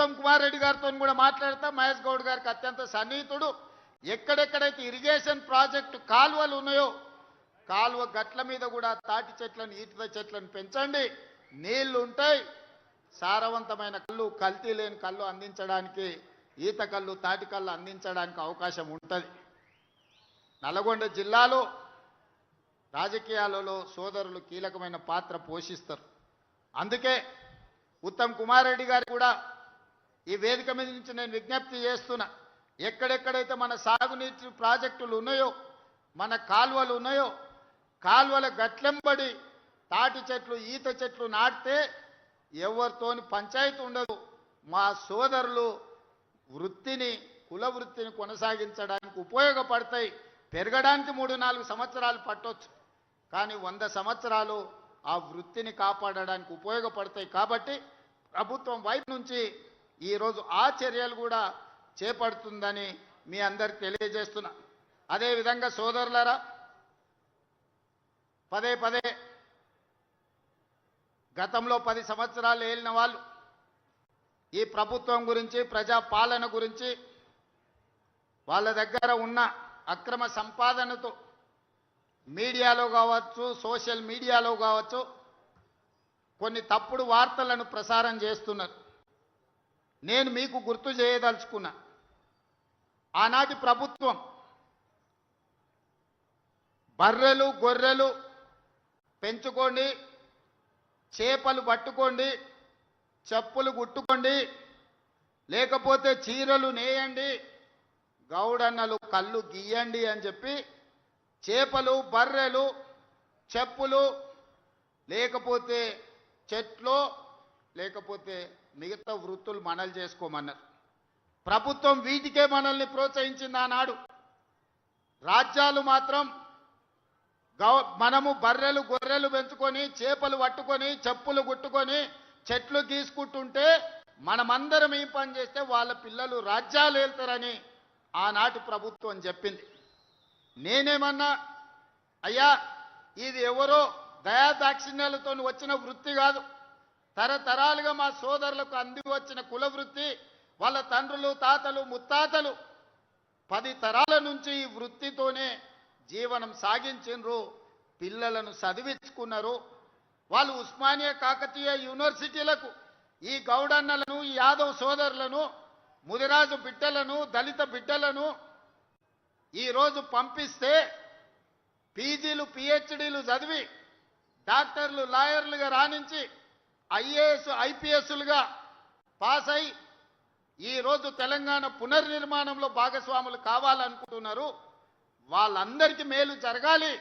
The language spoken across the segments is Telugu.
ఉత్తమ్ కుమార్ రెడ్డి గారితో కూడా మాట్లాడతా. మహేష్ గౌడ్ గారికి అత్యంత సన్నిహితుడు. ఎక్కడెక్కడైతే ఇరిగేషన్ ప్రాజెక్టు కాలువలు ఉన్నాయో కాలువ గట్ల మీద కూడా తాటి చెట్లను ఈత చెట్లను పెంచండి. నీళ్లు ఉంటాయి. సారవంతమైన కళ్ళు, కల్తీ లేని కళ్ళు అందించడానికి, ఈత కళ్ళు తాటి కళ్ళు అందించడానికి అవకాశం ఉంటుంది. నల్గొండ జిల్లాలో రాజకీయాలలో సోదరులు కీలకమైన పాత్ర పోషిస్తారు. అందుకే ఉత్తమ్ కుమార్ రెడ్డి గారు కూడా ఈ వేదిక మీద నుంచి నేను విజ్ఞప్తి చేస్తున్నా. ఎక్కడెక్కడైతే మన సాగునీటి ప్రాజెక్టులు ఉన్నాయో, మన కాలువలు ఉన్నాయో, కాలువల గట్లెంబడి తాటి చెట్లు ఈత చెట్లు నాటితే ఎవరితోని పంచాయతీ ఉండదు. మా సోదరులు వృత్తిని, కుల వృత్తిని కొనసాగించడానికి ఉపయోగపడతాయి. పెరగడానికి 3-4 సంవత్సరాలు పట్టొచ్చు, కానీ 100 సంవత్సరాలు ఆ వృత్తిని కాపాడడానికి ఉపయోగపడతాయి. కాబట్టి ప్రభుత్వం వైపు నుంచి ఈరోజు ఆ చర్యలు కూడా చేపడుతుందని మీ అందరికి తెలియజేస్తున్నా. అదేవిధంగా సోదరులారా, పదే పదే గతంలో 10 సంవత్సరాలు ఏలిన వాళ్ళు ఈ ప్రభుత్వం గురించి, ప్రజా పాలన గురించి, వాళ్ళ దగ్గర ఉన్న అక్రమ సంపాదనతో మీడియాలో కావచ్చు, సోషల్ మీడియాలో కావచ్చు, కొన్ని తప్పుడు వార్తలను ప్రసారం చేస్తున్నారు. నేను మీకు గుర్తు చేయదలుచుకున్నా, ఆనాటి ప్రభుత్వం బర్రెలు గొర్రెలు పెంచుకోండి, చేపలు పట్టుకోండి, చెప్పులు గుట్టుకోండి, లేకపోతే చీరలు నేయండి, గౌడన్నలు కళ్ళు గీయండి అని చెప్పి చేపలు, బర్రెలు, చెప్పులు, లేకపోతే చెట్లు, లేకపోతే మిగతా వృత్తులు మనలు చేసుకోమన్నారు. ప్రభుత్వం వీటికే మనల్ని ప్రోత్సహించింది ఆనాడు. రాజ్యాలు మాత్రం మనము బర్రెలు గొర్రెలు పెంచుకొని, చేపలు పట్టుకొని, చెప్పులు గుట్టుకొని, చెట్లు గీసుకుంటుంటే మనమందరం ఏం పని చేస్తే వాళ్ళ పిల్లలు రాజ్యాలు వెళ్తారని ఆనాటి ప్రభుత్వం చెప్పింది. నేనేమన్నా, అయ్యా ఇది ఎవరో దయాదాక్షిణ్యాలతో వచ్చిన వృత్తి కాదు, తరతరాలుగా మా సోదరులకు అంది వచ్చిన కుల వృత్తి. వాళ్ళ తండ్రులు, తాతలు, ముత్తాతలు 10 తరాల నుంచి ఈ వృత్తితోనే జీవనం సాగించిండ్రు, పిల్లలను చదివించుకున్నారు. వాళ్ళు ఉస్మానియా, కాకతీయ యూనివర్సిటీలకు ఈ గౌడన్నలను, ఈ యాదవ్ సోదరులను, ముదిరాజు బిడ్డలను, దళిత బిడ్డలను ఈరోజు పంపిస్తే పీజీలు, పిహెచ్డీలు చదివి డాక్టర్లు, లాయర్లుగా రాణించి ఐఏఎస్, ఐపీఎస్లుగా పాస్ అయి ఈరోజు తెలంగాణ పునర్నిర్మాణంలో భాగస్వాములు కావాలనుకుంటున్నారు. వాళ్ళందరికీ మేలు జరగాలి,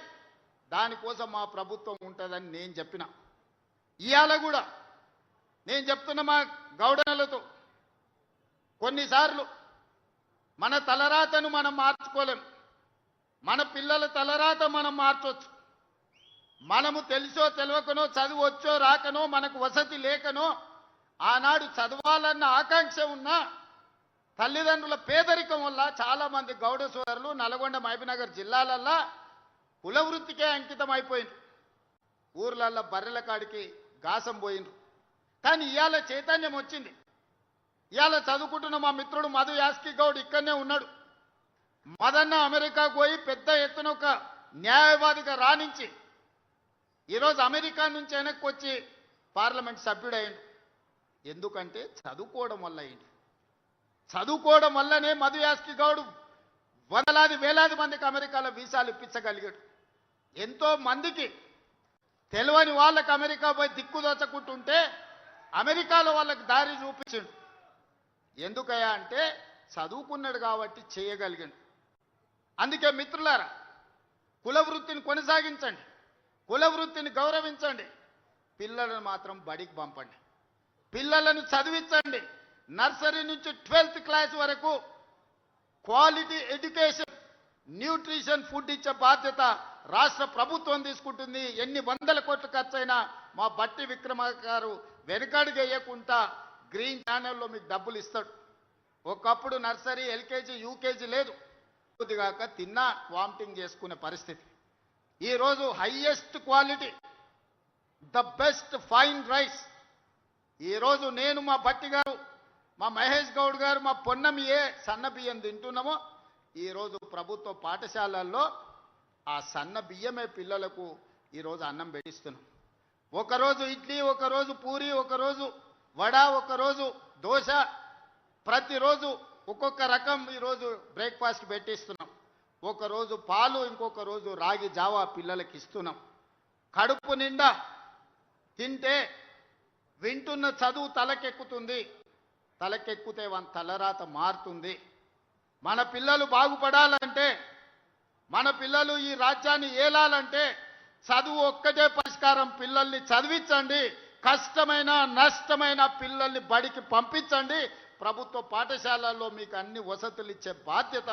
దానికోసం మా ప్రభుత్వం ఉంటుందని నేను చెప్పిన. ఇవాళ కూడా నేను చెప్తున్న మా గౌడనలతో, కొన్నిసార్లు మన తలరాతను మనం మార్చుకోలేం, మన పిల్లల తలరాత మనం మార్చవచ్చు. మనము తెలుసో తెలియకనో, చదువొచ్చో రాకనో, మనకు వసతి లేకనో, ఆనాడు చదవాలన్న ఆకాంక్ష ఉన్నా తల్లిదండ్రుల పేదరికం వల్ల చాలామంది గౌడ సోదరులు నల్గొండ, మహబూబ్నగర్ జిల్లాలల్లో కుల వృత్తికే అంకితం అయిపోయిండ్రు. ఊర్లల్లో బర్రెల కాడికి గాసం పోయిండ్రు. కానీ ఇవాళ చైతన్యం వచ్చింది. ఇవాళ చదువుకుంటున్న మా మిత్రుడు మధు యాస్కి గౌడ్ ఇక్కడనే ఉన్నాడు. మదన్న అమెరికాకు పోయి పెద్ద ఎత్తున ఒక న్యాయవాదిగా రాణించి ఈరోజు అమెరికా నుంచి వెనక్కి వచ్చి పార్లమెంట్ సభ్యుడయ్యిండు. ఎందుకంటే చదువుకోవడం వల్ల అయింది. చదువుకోవడం వల్లనే మధు యాస్కి గౌడ్ వందలాది వేలాది మందికి అమెరికాలో వీసాలు ఇప్పించగలిగాడు. ఎంతో మందికి తెలియని వాళ్ళకి అమెరికా పోయి దిక్కుదోచకుంటుంటే అమెరికాలో వాళ్ళకి దారి చూపించాడు. ఎందుకయ్యా అంటే చదువుకున్నాడు కాబట్టి చేయగలిగాడు. అందుకే మిత్రులారా, కుల వృత్తిని కొనసాగించండి, కుల వృత్తిని గౌరవించండి, పిల్లలను మాత్రం బడికి పంపండి, పిల్లలను చదివించండి. నర్సరీ నుంచి 12th క్లాస్ వరకు క్వాలిటీ ఎడ్యుకేషన్, న్యూట్రిషన్ ఫుడ్ ఇచ్చే బాధ్యత రాష్ట్ర ప్రభుత్వం తీసుకుంటుంది. ఎన్ని వందల కోట్లు ఖర్చైనా మా బట్టి విక్రమార్క గారు వెనుకడుగు వేయకుండా గ్రీన్ ఛానల్లో మీకు డబ్బులు ఇస్తాడు. ఒకప్పుడు నర్సరీ, ఎల్కేజీ, యూకేజీ లేదు, కొద్దిగాక తిన్నా వామిటింగ్ చేసుకునే పరిస్థితి. ఈరోజు highest quality, the best fine rice ఈరోజు నేను, మా బట్టి గారు మా మహేష్ గౌడ్ గారు మా పొన్నం ఏ సన్న బియ్యం తింటున్నామో ఈరోజు ప్రభుత్వ పాఠశాలల్లో ఆ సన్న బియ్యమే పిల్లలకు ఈరోజు అన్నం పెట్టిస్తున్నాం. ఒకరోజు ఇడ్లీ, ఒకరోజు పూరి, ఒకరోజు వడ, ఒకరోజు దోశ, ప్రతిరోజు ఒక్కొక్క రకం ఈరోజు బ్రేక్ఫాస్ట్ పెట్టిస్తున్నాం. ఒకరోజు పాలు, ఇంకొక రోజు రాగి జావా పిల్లలకి ఇస్తున్నాం. కడుపు నిండా తింటే వింటున్న చదువు తలకెక్కుతుంది, తలకెక్కితే మన తలరాత మారుతుంది. మన పిల్లలు బాగుపడాలంటే, మన పిల్లలు ఈ రాజ్యాన్ని ఏలాలంటే చదువు ఒక్కటే పరిష్కారం. పిల్లల్ని చదివించండి, కష్టమైన నష్టమైన పిల్లల్ని బడికి పంపించండి. ప్రభుత్వ పాఠశాలల్లో మీకు అన్ని వసతులు ఇచ్చే బాధ్యత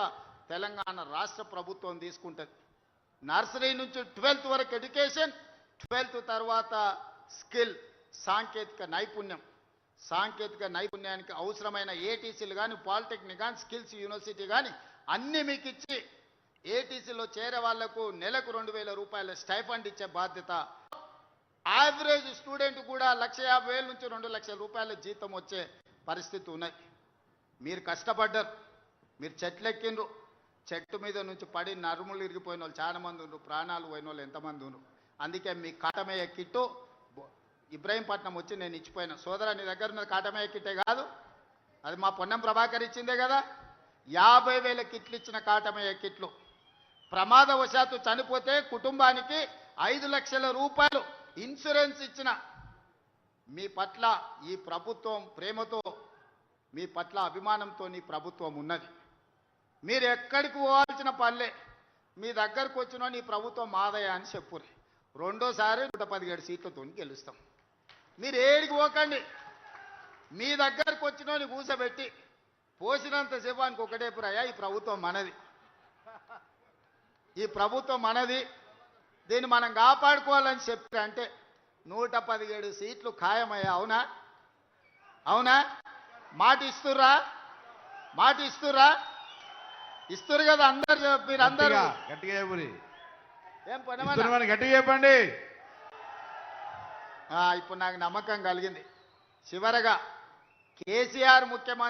తెలంగాణ రాష్ట్ర ప్రభుత్వం తీసుకుంటుంది. నర్సరీ నుంచి 12th వరకు ఎడ్యుకేషన్, 12th తర్వాత స్కిల్, సాంకేతిక నైపుణ్యం. సాంకేతిక నైపుణ్యానికి అవసరమైన ఏటీసీలు కానీ, పాలిటెక్నిక్ కానీ, స్కిల్స్ యూనివర్సిటీ కానీ అన్నీ మీకు ఇచ్చి ఏటీసీలో చేరే వాళ్లకు నెలకు 2,000 రూపాయల స్టైఫండ్ ఇచ్చే బాధ్యత. యావరేజ్ స్టూడెంట్ కూడా 1,50,000 నుంచి 2,00,000 రూపాయల జీతం వచ్చే పరిస్థితి ఉన్నది. మీరు కష్టపడ్డారు, మీరు చెట్లెక్కిండ్రు, చెట్టు మీద నుంచి పడి నరుములు ఇరిగిపోయిన వాళ్ళు చాలా మంది ఉన్నారు, ప్రాణాలు పోయిన వాళ్ళు ఎంతమంది ఉన్నారు. అందుకే మీ కాటమయ్య కిట్టు ఇబ్రాహీంపట్నం వచ్చి నేను ఇచ్చిపోయినా. సోదరా, నీ దగ్గర ఉన్న కాటమయ్య కిట్టే కాదు, అది మా పొన్నం ప్రభాకర్ ఇచ్చిందే కదా. 50,000 కిట్లు ఇచ్చిన కాటమయ్య కిట్లు. ప్రమాదవశాత్తు చనిపోతే కుటుంబానికి 5 లక్షల రూపాయలు ఇన్సూరెన్స్ ఇచ్చిన మీ పట్ల ఈ ప్రభుత్వం ప్రేమతో, మీ పట్ల అభిమానంతో నీ ప్రభుత్వం ఉన్నది. మీరు ఎక్కడికి పోవాల్సిన పనిలే, మీ దగ్గరకు వచ్చిన నీ ప్రభుత్వం మాదయ అని చెప్పురు. రెండోసారి 117 సీట్లతో గెలుస్తాం. మీరు ఏడికి పోకండి, మీ దగ్గరకు వచ్చిన కూసబెట్టి పోసినంత సేపానికి ఒకటే పురయ్యా, ఈ ప్రభుత్వం మనది, ఈ ప్రభుత్వం మనది, దీన్ని మనం కాపాడుకోవాలని చెప్పి అంటే 117 సీట్లు ఖాయమయ్యా. అవునా? అవునా? మాట ఇస్తుర్రా? మాట ఇస్తుర్రా? ఇస్తురు కదా అందరు. మీరు అందరూ గట్టిగా ఏం పని గట్టిగా చెప్పండి. ఇప్పుడు నాకు నమ్మకం కలిగింది. చివరగా కేసీఆర్ ముఖ్యమంత్రి